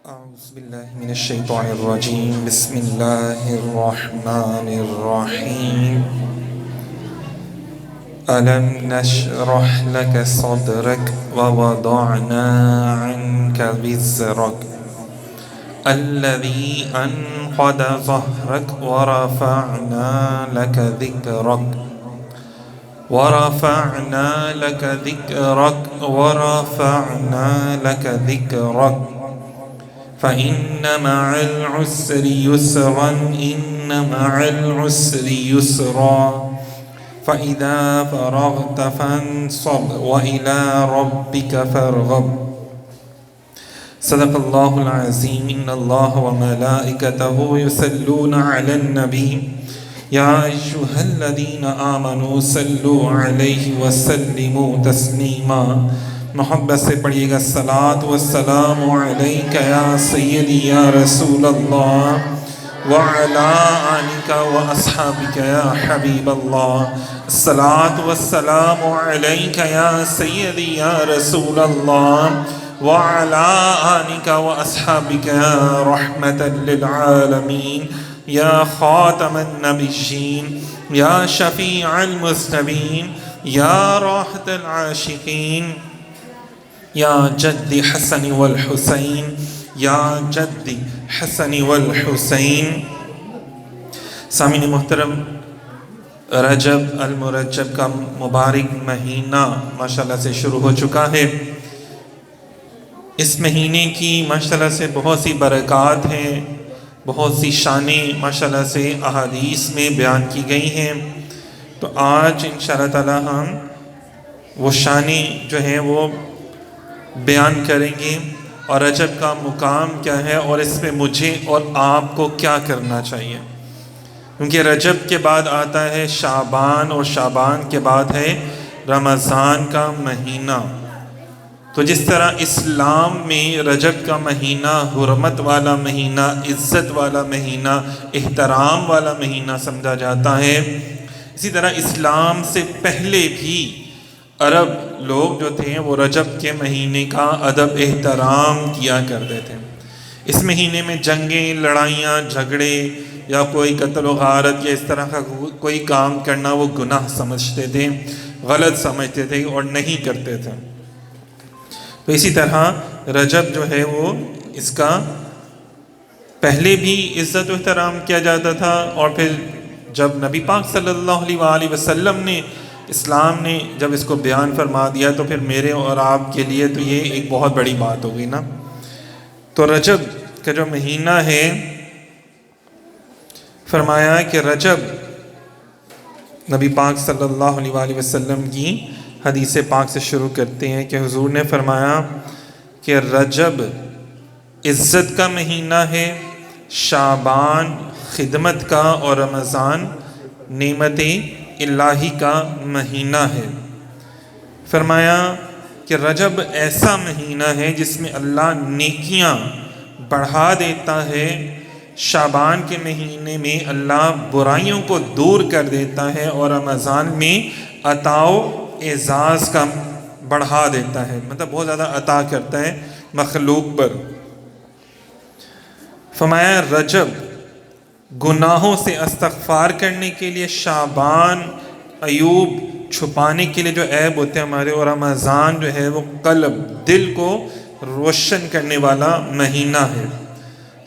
أعوذ بالله من الشيطان الرجيم. بسم الله الرحمن الرحيم. ألم نشرح لك صدرك ووضعنا عنك وزرك الذي أنقض ظهرك ورفعنا لك ذكرك فإن مع العسر يسرا إن مع العسر يسرا فإذا فرغت فانصب وإلى ربك فارغب. صدق الله العظيم. إن الله وملائكته يصلون على النبي يا أيها الذين آمنوا صلوا عليه وسلموا تسليما. محبت سے پڑھیے گا الصلاۃ والسلام علیک یا سیدی یا رسول اللہ وعلی آلک واصحابک یا حبیب اللہ. الصلاۃ والسلام علیک یا سیدی یا رسول اللہ وعلی آلک واصحابک یا رحمتا للعالمین یا خاتم النبیین یا شفیع المذنبین یا راحت العاشقین یا جد حسن والحسین یا جد حسن والحسین. سامعین محترم، رجب المرجب کا مبارک مہینہ ماشاءاللہ سے شروع ہو چکا ہے. اس مہینے کی ماشاءاللہ سے بہت سی برکات ہیں، بہت سی شانیں ماشاءاللہ سے احادیث میں بیان کی گئی ہیں. تو آج انشاءاللہ تعالی ہم وہ شانیں جو ہیں وہ بیان کریں گے اور رجب کا مقام کیا ہے اور اس میں مجھے اور آپ کو کیا کرنا چاہیے. کیونکہ رجب کے بعد آتا ہے شعبان اور شعبان کے بعد ہے رمضان کا مہینہ. تو جس طرح اسلام میں رجب کا مہینہ حرمت والا مہینہ، عزت والا مہینہ، احترام والا مہینہ سمجھا جاتا ہے، اسی طرح اسلام سے پہلے بھی عرب لوگ جو تھے وہ رجب کے مہینے کا ادب احترام کیا کرتے تھے. اس مہینے میں جنگیں، لڑائیاں، جھگڑے یا کوئی قتل و غارت یا اس طرح کا کوئی کام کرنا وہ گناہ سمجھتے تھے، غلط سمجھتے تھے اور نہیں کرتے تھے. تو اسی طرح رجب جو ہے وہ اس کا پہلے بھی عزت و احترام کیا جاتا تھا، اور پھر جب نبی پاک صلی اللہ علیہ وآلہ وسلم نے اسلام نے جب اس کو بیان فرما دیا تو پھر میرے اور آپ کے لیے تو یہ ایک بہت بڑی بات ہو گئی نا. تو رجب کا جو مہینہ ہے، فرمایا کہ رجب نبی پاک صلی اللہ علیہ وآلہ وسلم کی حدیث پاک سے شروع کرتے ہیں کہ حضور نے فرمایا کہ رجب عزت کا مہینہ ہے، شعبان خدمت کا اور رمضان نعمت الہی کا مہینہ ہے. فرمایا کہ رجب ایسا مہینہ ہے جس میں اللہ نیکیاں بڑھا دیتا ہے، شعبان کے مہینے میں اللہ برائیوں کو دور کر دیتا ہے، اور رمضان میں عطا و اعزاز کا بڑھا دیتا ہے، مطلب بہت زیادہ عطا کرتا ہے مخلوق پر. فرمایا رجب گناہوں سے استغفار کرنے کے لیے، شعبان عیوب چھپانے کے لیے جو عیب ہوتے ہیں ہمارے، اور رمضان جو ہے وہ قلب دل کو روشن کرنے والا مہینہ ہے.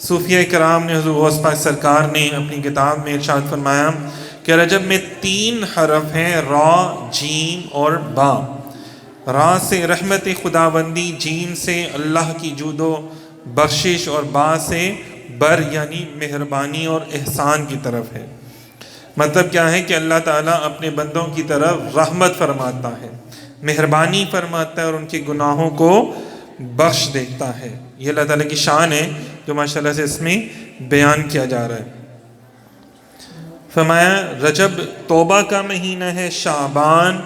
صوفیہ کرام نے، حضور غوث پاک سرکار نے اپنی کتاب میں ارشاد فرمایا کہ رجب میں 3 حرف ہیں، را، جیم اور با. را سے رحمت خداوندی، جیم سے اللہ کی جود و بخشش، اور با سے بر یعنی مہربانی اور احسان کی طرف ہے. مطلب کیا ہے کہ اللہ تعالیٰ اپنے بندوں کی طرف رحمت فرماتا ہے، مہربانی فرماتا ہے، اور ان کے گناہوں کو بخش دیتا ہے. یہ اللہ تعالیٰ کی شان ہے جو ماشاءاللہ سے اس میں بیان کیا جا رہا ہے. فرمایا رجب توبہ کا مہینہ ہے، شعبان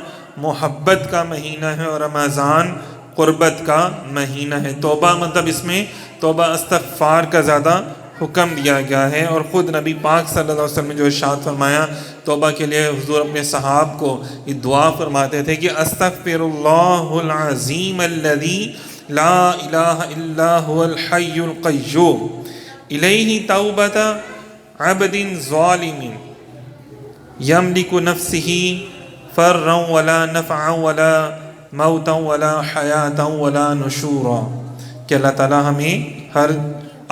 محبت کا مہینہ ہے، اور رمضان قربت کا مہینہ ہے. توبہ مطلب اس میں توبہ استغفار کا زیادہ حکم دیا گیا ہے، اور خود نبی پاک صلی اللہ علیہ وسلم نے جو ارشاد فرمایا توبہ کے لیے، حضور اپنے صحاب کو یہ دعا فرماتے تھے کہ استغفر اللہ العظیم الذی لا الہ الا هو الحی القیوم الیہ توبۃ عبد ظالم یملک نفسہ فرا ولا نفعا ولا موتا ولا حیاتا ولا نشورا، کہ اللہ تعالیٰ ہمیں ہر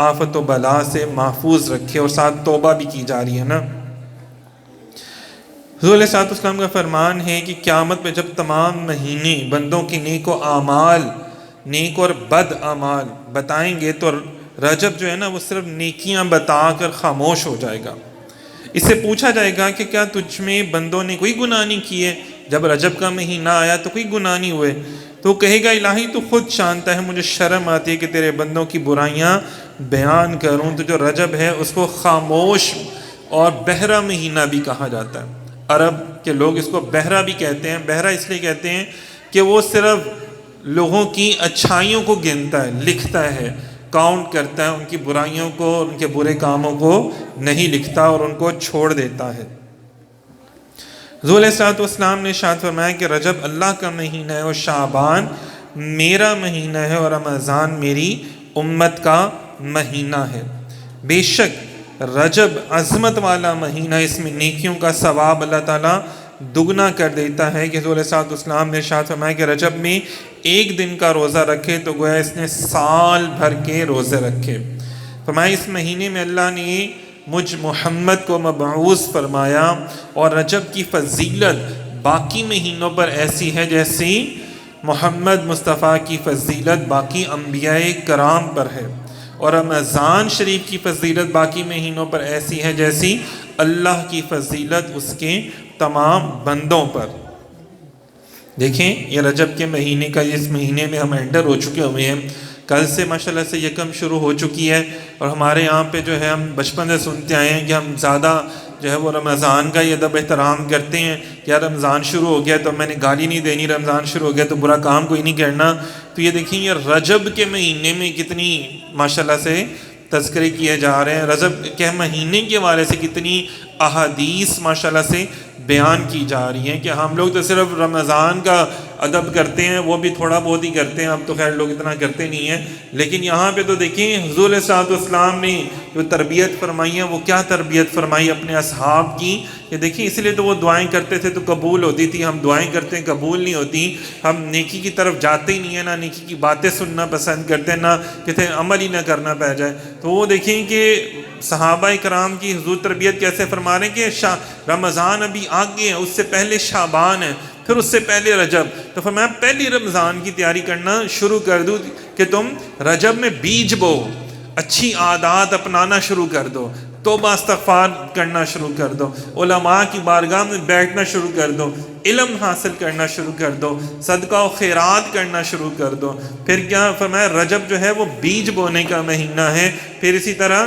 آفت و بلا سے محفوظ رکھے، اور ساتھ توبہ بھی کی جا رہی ہے نا۔ حضور علیہ السلام کا فرمان ہے کہ قیامت میں جب تمام مہینے بندوں کے نیک و اعمال، نیک اور بد اعمال بتائیں گے، تو رجب جو ہے نا وہ صرف نیکیاں بتا کر خاموش ہو جائے گا۔ اس سے پوچھا جائے گا کہ کیا تجھ میں بندوں نے کوئی گناہ نہیں کیے؟ جب رجب کا مہینہ آیا تو کوئی گناہ نہیں ہوئے؟ تو وہ کہے گا الہی تو خود جانتا ہے، مجھے شرم آتی ہے کہ تیرے بندوں کی برائیاں بیان کروں۔ تو جو رجب ہے اس کو خاموش اور بہرا مہینہ بھی کہا جاتا ہے۔ عرب کے لوگ اس کو بہرا بھی کہتے ہیں۔ بہرا اس لیے کہتے ہیں کہ وہ صرف لوگوں کی اچھائیوں کو گنتا ہے، لکھتا ہے، کاؤنٹ کرتا ہے، ان کی برائیوں کو، ان کے برے کاموں کو نہیں لکھتا اور ان کو چھوڑ دیتا ہے۔ حضور علیہ السلام نے ارشاد فرمایا کہ رجب اللہ کا مہینہ ہے، اور شعبان میرا مہینہ ہے، اور رمضان میری امت کا مہینہ ہے۔ بے شک رجب عظمت والا مہینہ، اس میں نیکیوں کا ثواب اللہ تعالیٰ دگنا کر دیتا ہے۔ کہ حضور علیہ السلام نے ارشاد فرمایا کہ رجب میں ایک دن کا روزہ رکھے تو گویا اس نے سال بھر کے روزے رکھے۔ فرمایا اس مہینے میں اللہ نے مجھ محمد کو مبعوث فرمایا، اور رجب کی فضیلت باقی مہینوں پر ایسی ہے جیسی محمد مصطفیٰ کی فضیلت باقی انبیاء کرام پر ہے، اور رمضان شریف کی فضیلت باقی مہینوں پر ایسی ہے جیسی اللہ کی فضیلت اس کے تمام بندوں پر۔ دیکھیں یہ رجب کے مہینے کا، اس مہینے میں ہم انٹر ہو چکے ہوئے ہیں۔ کل سے ماشاءاللہ سے یکم شروع ہو چکی ہے، اور ہمارے یہاں پہ جو ہے ہم بچپن سے سنتے آئے ہیں کہ ہم زیادہ جو ہے وہ رمضان کا یہ ادب احترام کرتے ہیں، یا رمضان شروع ہو گیا تو میں نے گالی نہیں دینی، رمضان شروع ہو گیا تو برا کام کوئی نہیں کرنا۔ تو یہ دیکھیں یہ رجب کے مہینے میں کتنی ماشاءاللہ سے تذکرے کیے جا رہے ہیں، رجب کے مہینے کے حوالے سے کتنی احادیث ماشاءاللہ سے بیان کی جا رہی ہیں، کہ ہم لوگ تو صرف رمضان کا ادب کرتے ہیں، وہ بھی تھوڑا بہت ہی کرتے ہیں، اب تو خیر لوگ اتنا کرتے نہیں ہیں، لیکن یہاں پہ تو دیکھیں حضور علیہ السلام نے جو تربیت فرمائی ہے، وہ کیا تربیت فرمائی اپنے اصحاب کی، کہ دیکھیں اس لیے تو وہ دعائیں کرتے تھے تو قبول ہوتی تھی، ہم دعائیں کرتے ہیں قبول نہیں ہوتی، ہم نیکی کی طرف جاتے ہی نہیں ہیں، نہ نیکی کی باتیں سننا پسند کرتے ہیں، نہ کہتے ہیں عمل ہی نہ کرنا پہ جائے۔ تو وہ دیکھیں کہ صحابہ کرام کی حضور تربیت کیسے فرما رہے ہیں کہ رمضان ابھی آگے ہے، اس سے پہلے شعبان ہے، پھر اس سے پہلے رجب۔ تو فرمایا پہلی رمضان کی تیاری کرنا شروع کر دو، کہ تم رجب میں بیج بو، اچھی عادات اپنانا شروع کر دو، توبہ استغفار کرنا شروع کر دو، علماء کی بارگاہ میں بیٹھنا شروع کر دو، علم حاصل کرنا شروع کر دو، صدقہ و خیرات کرنا شروع کر دو۔ پھر کیا فرمایا رجب جو ہے وہ بیج بونے کا مہینہ ہے، پھر اسی طرح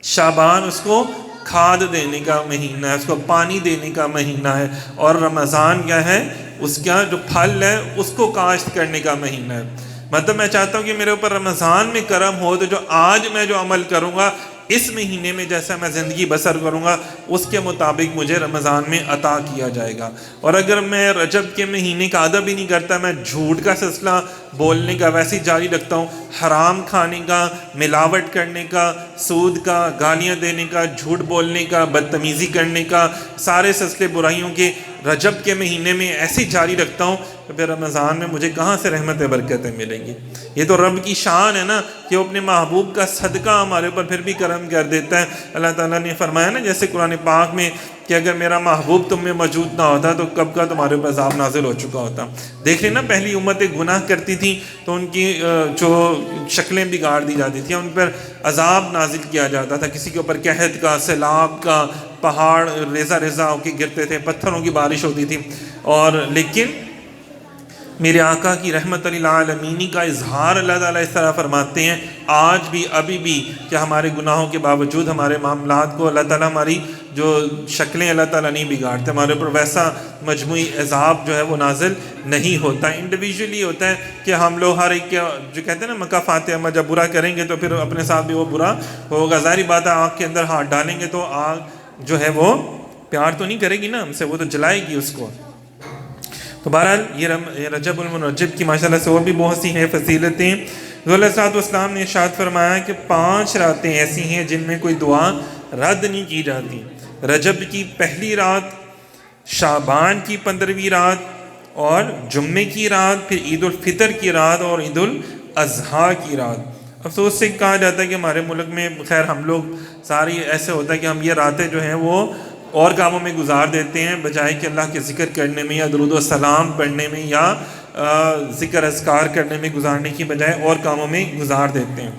شعبان اس کو کھاد دینے کا مہینہ ہے، اس کو پانی دینے کا مہینہ ہے، اور رمضان کیا ہے اس کا جو پھل ہے اس کو کاشت کرنے کا مہینہ ہے۔ مطلب میں چاہتا ہوں کہ میرے اوپر رمضان میں کرم ہو تو جو آج میں جو عمل کروں گا اس مہینے میں جیسا میں زندگی بسر کروں گا اس کے مطابق مجھے رمضان میں عطا کیا جائے گا۔ اور اگر میں رجب کے مہینے کا ادب ہی نہیں کرتا، میں جھوٹ کا سلسلہ بولنے کا ویسے ہی جاری رکھتا ہوں، حرام کھانے کا، ملاوٹ کرنے کا، سود کا، گالیاں دینے کا، جھوٹ بولنے کا، بدتمیزی کرنے کا، سارے سلسلے برائیوں کے رجب کے مہینے میں ایسے جاری رکھتا ہوں، تو پھر رمضان میں مجھے کہاں سے رحمت برکتیں ملیں گی؟ یہ تو رب کی شان ہے نا کہ وہ اپنے محبوب کا صدقہ ہمارے اوپر پھر بھی کرم کر دیتا ہے۔ اللہ تعالیٰ نے فرمایا نا جیسے قرآن پاک میں کہ اگر میرا محبوب تم میں موجود نہ ہوتا تو کب کا تمہارے اوپر عذاب نازل ہو چکا ہوتا۔ دیکھ لیں نا پہلی امتیں گناہ کرتی تھیں تو ان کی جو شکلیں بگاڑ دی جاتی تھیں، ان پر عذاب نازل کیا جاتا تھا، کسی کے اوپر قحط کا، سیلاب کا، پہاڑ ریزہ ریزہ ہو کے گرتے تھے، پتھروں کی بارش ہوتی تھی۔ اور لیکن میرے آقا کی رحمت للعالمین کا اظہار اللہ تعالیٰ اس طرح فرماتے ہیں آج بھی ابھی بھی کہ ہمارے گناہوں کے باوجود ہمارے معاملات کو اللہ تعالیٰ ہماری جو شکلیں اللہ تعالیٰ نہیں بگاڑتے، ہمارے اوپر ویسا مجموعی عذاب جو ہے وہ نازل نہیں ہوتا، انڈیویجولی ہوتا ہے کہ ہم لوگ ہر ایک جو کہتے ہیں نا مکہ فاتحہ، جب برا کریں گے تو پھر اپنے ساتھ بھی وہ برا ہوگا۔ ظاہری بات ہے آگ کے اندر ہاتھ ڈالیں گے تو آگ جو ہے وہ پیار تو نہیں کرے گی نا ہم سے، وہ تو جلائے گی اس کو۔ تو بہرحال یہ رجب المرجب کی ماشاءاللہ سے اور بھی بہت سی ہیں فضیلتیں۔ حضور علیہ الصلوۃ والسلام نے ارشاد فرمایا کہ 5 راتیں ایسی ہیں جن میں کوئی دعا رد نہیں کی جاتی۔ رجب کی پہلی رات، شعبان کی 15ویں رات، اور جمعے کی رات، پھر عید الفطر کی رات اور عید الاضحیٰ کی رات۔ افسوس سے کہا جاتا ہے کہ ہمارے ملک میں خیر ہم لوگ ساری ایسے ہوتا ہے کہ ہم یہ راتیں جو ہیں وہ اور کاموں میں گزار دیتے ہیں، بجائے کہ اللہ کے ذکر کرنے میں یا درود و سلام پڑھنے میں یا ذکر اذکار کرنے میں گزارنے کی بجائے اور کاموں میں گزار دیتے ہیں۔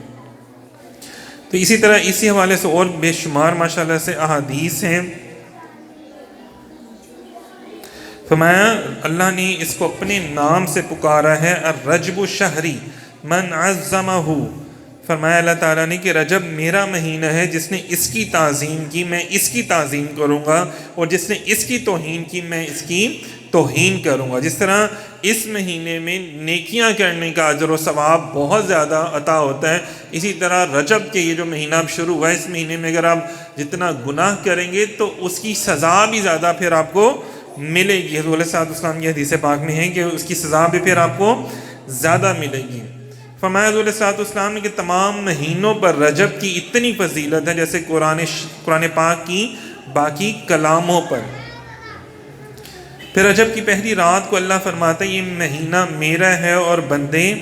تو اسی طرح اسی حوالے سے اور بے شمار ماشاءاللہ سے احادیث ہیں۔ فرمایا اللہ نے اس کو اپنے نام سے پکارا ہے الرجب شہری من عظمہ، فرمایا اللہ تعالیٰ نے کہ رجب میرا مہینہ ہے، جس نے اس کی تعظیم کی میں اس کی تعظیم کروں گا، اور جس نے اس کی توہین کی میں اس کی توہین کروں گا۔ جس طرح اس مہینے میں نیکیاں کرنے کا اجر و ثواب بہت زیادہ عطا ہوتا ہے، اسی طرح رجب کے یہ جو مہینہ اب شروع ہوا ہے، اس مہینے میں اگر آپ جتنا گناہ کریں گے تو اس کی سزا بھی زیادہ پھر آپ کو ملے گی۔ حضور علیہ الصلوۃ والسلام کی حدیث پاک میں ہے کہ اس کی سزا بھی پھر آپ کو زیادہ ملے گی۔ فرمایا حضور علیہ الصلوۃ والسلام نے کہ تمام مہینوں پر رجب کی اتنی فضیلت ہے جیسے قرآن پاک کی باقی کلاموں پر۔ پھر رجب کی پہلی رات کو اللہ فرماتا ہے یہ مہینہ میرا ہے اور بندے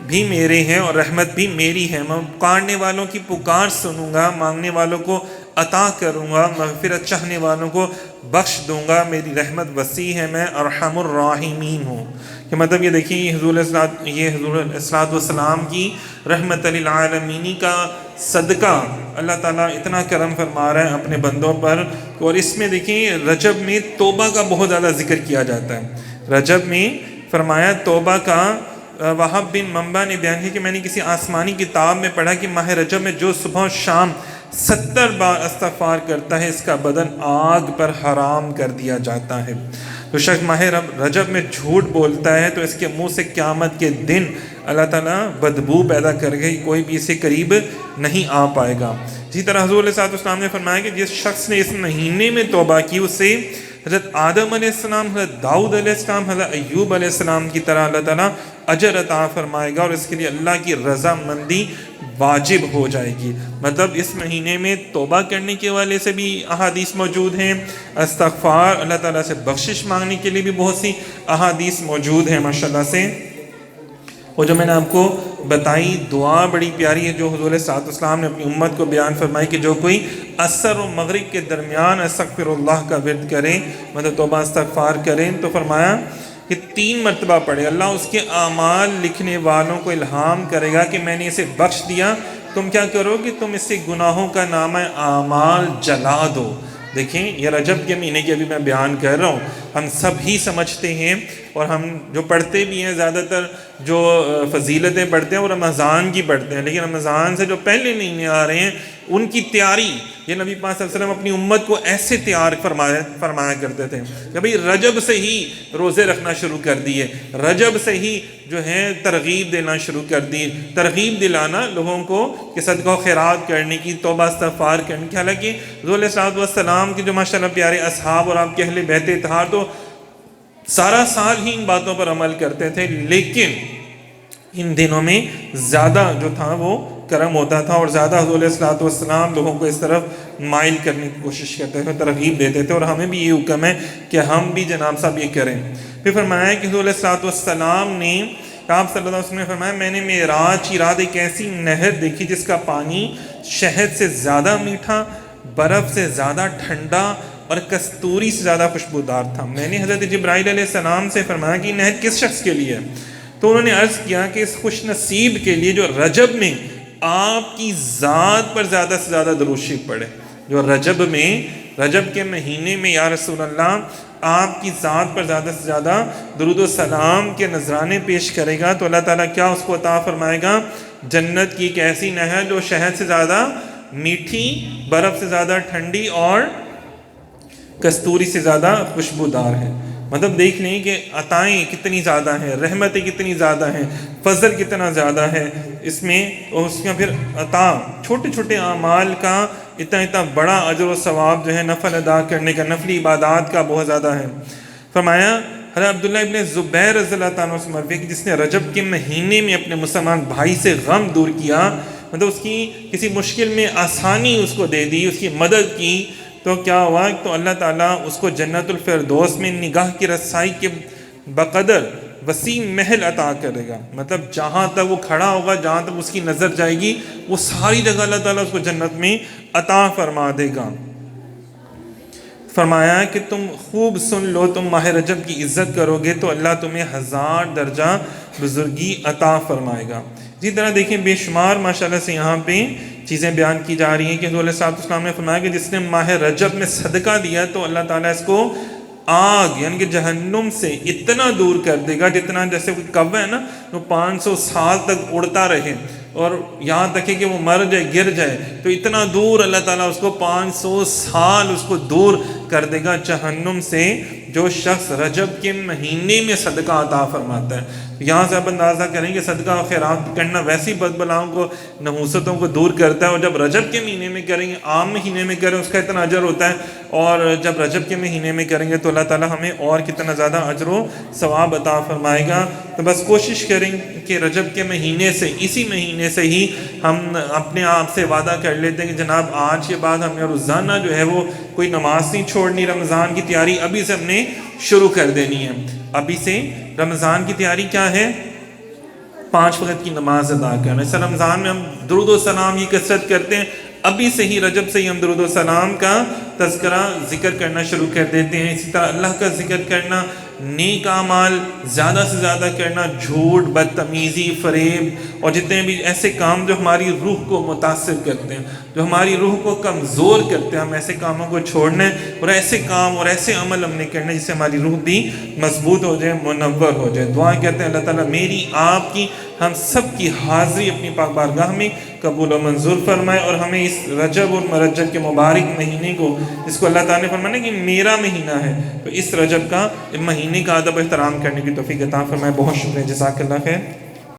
بھی میرے ہیں اور رحمت بھی میری ہے، میں پکارنے والوں کی پکار سنوں گا، مانگنے والوں کو عطا کروں گا، مغفرت چاہنے والوں کو بخش دوں گا، میری رحمت وسیع ہے، میں ارحم الراحمین ہوں۔ کہ مطلب یہ دیکھیں یہ حضور علیہ السلام کی رحمت للعالمین کا صدقہ اللہ تعالیٰ اتنا کرم فرما رہا ہے اپنے بندوں پر۔ اور اس میں دیکھیں رجب میں توبہ کا بہت زیادہ ذکر کیا جاتا ہے۔ رجب میں فرمایا توبہ کا، وہب بن منبع نے بیان کیا کہ میں نے کسی آسمانی کتاب میں پڑھا کہ ماہ رجب میں جو صبح و شام 70 بار استغفار کرتا ہے اس کا بدن آگ پر حرام کر دیا جاتا ہے۔ تو شخص ماہ رجب میں جھوٹ بولتا ہے تو اس کے منہ سے قیامت کے دن اللہ تعالیٰ بدبو پیدا کر کے کوئی بھی اسے قریب نہیں آ پائے گا۔ اسی طرح حضور علیہ السلام نے فرمایا کہ جس شخص نے اس مہینے میں توبہ کی اسے حضرت آدم علیہ السلام، حضرت داؤد علیہ السلام، حضرت ایوب علیہ السلام کی طرح اللہ تعالیٰ اجر عطا فرمائے گا، اور اس کے لیے اللہ کی رضا مندی واجب ہو جائے گی۔ مطلب اس مہینے میں توبہ کرنے کے والے سے بھی احادیث موجود ہیں، استغفار اللہ تعالیٰ سے بخشش مانگنے کے لیے بھی بہت سی احادیث موجود ہیں ماشاءاللہ سے۔ اور جو میں نے آپ کو بتائی دعا بڑی پیاری ہے جو حضور علیہ السلام نے اپنی امت کو بیان فرمائی کہ جو کوئی عصر و مغرب کے درمیان استغفر اللہ کا ورد کریں، مطلب توبہ استغفار کریں، تو فرمایا کہ 3 مرتبہ پڑھے، اللہ اس کے اعمال لکھنے والوں کو الہام کرے گا کہ میں نے اسے بخش دیا، تم کیا کرو کہ تم اس سے گناہوں کا نامہ اعمال جلا دو۔ دیکھیں یہ رجب کے مہینے کی ابھی میں بیان کر رہا ہوں، ہم سب ہی سمجھتے ہیں اور ہم جو پڑھتے بھی ہیں زیادہ تر جو فضیلتیں پڑھتے ہیں وہ رمضان کی پڑھتے ہیں، لیکن رمضان سے جو پہلے مہینے آ رہے ہیں ان کی تیاری یہ نبی پاک صلی اللہ علیہ وسلم اپنی امت کو ایسے تیار فرمایا کرتے تھے کہ بھئی رجب سے ہی روزے رکھنا شروع کر دیے، رجب سے ہی جو ہے ترغیب دینا شروع کر دی، ترغیب دلانا لوگوں کو کہ صدقہ و خیرات کرنے کی، توبہ استغفار کرنے کی۔ حالانکہ حضور علیہ السلام کے جو ماشاءاللہ پیارے اصحاب اور آپ کے اہل بیت اطہار تو سارا سال ہی ان باتوں پر عمل کرتے تھے، لیکن ان دنوں میں زیادہ جو تھا وہ کرم ہوتا تھا اور زیادہ حضور علیہ السلام لوگوں کو اس طرف مائل کرنے کی کوشش کرتے تھے، ترغیب دیتے تھے، اور ہمیں بھی یہ حکم ہے کہ ہم بھی جناب صاحب یہ کریں۔ پھر فرمایا کہ حضور علیہ السلام نے آپ صلی اللہ علیہ وسلم نے فرمایا میں نے معراج کی رات ایک ایسی نہر دیکھی جس کا پانی شہد سے زیادہ میٹھا، برف سے زیادہ ٹھنڈا اور کستوری سے زیادہ خوشبودار تھا۔ میں نے حضرت جبرائیل علیہ السلام سے فرمایا کہ یہ نہر کس شخص کے لیے ہے؟ تو انہوں نے عرض کیا کہ اس خوش نصیب کے لیے جو رجب میں آپ کی ذات پر زیادہ سے زیادہ درود شریف پڑھے، جو رجب کے مہینے میں یا رسول اللہ آپ کی ذات پر زیادہ سے زیادہ درود و سلام کے نذرانے پیش کرے گا تو اللہ تعالیٰ کیا اس کو عطا فرمائے گا؟ جنت کی ایک ایسی نہر جو شہد سے زیادہ میٹھی، برف سے زیادہ ٹھنڈی اور کستوری سے زیادہ خوشبودار ہے۔ مطلب دیکھ لیں کہ عطائیں کتنی زیادہ ہیں، رحمتیں کتنی زیادہ ہیں، فضل کتنا زیادہ ہے اس میں، اور اس میں پھر عطا چھوٹے چھوٹے اعمال کا اتنا بڑا اجر و ثواب جو ہے نفل ادا کرنے کا، نفلی عبادات کا بہت زیادہ ہے۔ فرمایا حضرت عبداللہ ابن زبیر رضی اللہ تعالیٰ عنہ سے مروی ہے کہ جس نے رجب کے مہینے میں اپنے مسلمان بھائی سے غم دور کیا، مطلب اس کی کسی مشکل میں آسانی اس کو دے دی، اس کی مدد کی، تو کیا ہوا؟ تو اللہ تعالیٰ اس کو جنت الفردوس میں نگاہ کی رسائی کے بقدر وسیع محل عطا کرے گا. مطلب جہاں تک وہ کھڑا ہوگا، جہاں تک اس کی نظر جائے گی، وہ ساری جگہ اللہ تعالیٰ اس کو جنت میں عطا فرما دے گا. فرمایا کہ تم خوب سن لو، تم ماہ رجب کی عزت کرو گے تو اللہ تمہیں 1000 درجہ بزرگی عطا فرمائے گا. اسی طرح دیکھیں بے شمار ماشاءاللہ سے یہاں پہ چیزیں بیان کی جا رہی ہیں کہ حضور علیہ الصلوۃ والسلام نے فرمایا کہ جس نے ماہ رجب میں صدقہ دیا تو اللہ تعالیٰ اس کو آگ یعنی کہ جہنم سے اتنا دور کر دے گا جتنا جیسے کوئی کوہ ہے نا، وہ 500 سال تک اڑتا رہے اور یہاں تک کہ وہ مر جائے، گر جائے، تو اتنا دور اللہ تعالیٰ اس کو 500 سال اس کو دور کر دے گا جہنم سے، جو شخص رجب کے مہینے میں صدقہ عطا فرماتا ہے. یہاں سے آپ اندازہ کریں کہ صدقہ و خیرات کرنا ویسی بد بلاؤں کو، نحوستوں کو دور کرتا ہے، اور جب رجب کے مہینے میں کریں گے، عام مہینے میں کریں اس کا اتنا اجر ہوتا ہے، اور جب رجب کے مہینے میں کریں گے تو اللہ تعالیٰ ہمیں اور کتنا زیادہ اجر و ثواب عطا فرمائے گا. تو بس کوشش کریں کہ رجب کے مہینے سے، اسی مہینے سے ہی ہم اپنے آپ سے وعدہ کر لیتے ہیں کہ جناب آج کے بعد ہمیں روزانہ جو ہے وہ کوئی نماز نہیں چھوڑنی، رمضان کی تیاری ابھی سے ہم نے شروع کر دینی ہے. ابھی سے رمضان کی تیاری کیا ہے؟ 5 وقت کی نماز ادا کرنا. اس رمضان میں ہم درود و سلام کی کثرت کرتے ہیں، ابھی سے ہی رجب سے ہی ہم درود و سلام کا تذکرہ ذکر کرنا شروع کر دیتے ہیں. اسی طرح اللہ کا ذکر کرنا، نیک اعمال زیادہ سے زیادہ کرنا، جھوٹ، بدتمیزی، فریب اور جتنے بھی ایسے کام جو ہماری روح کو متاثر کرتے ہیں، جو ہماری روح کو کمزور کرتے ہیں، ہم ایسے کاموں کو چھوڑنا ہے اور ایسے کام اور ایسے عمل ہم نے کرنا ہے جس سے ہماری روح بھی مضبوط ہو جائے، منور ہو جائے. دعا کہتے ہیں اللہ تعالیٰ میری، آپ کی، ہم سب کی حاضری اپنی پاک بارگاہ میں قبول و منظور فرمائے، اور ہمیں اس رجب اور مرجب کے مبارک مہینے کو، جس کو اللہ تعالیٰ نے فرمایا کہ میرا مہینہ ہے، تو اس رجب کا مہینے کا ادب و احترام کرنے کی توفیق عطا فرمائے. بہت شکریہ، جزاک اللہ خیر.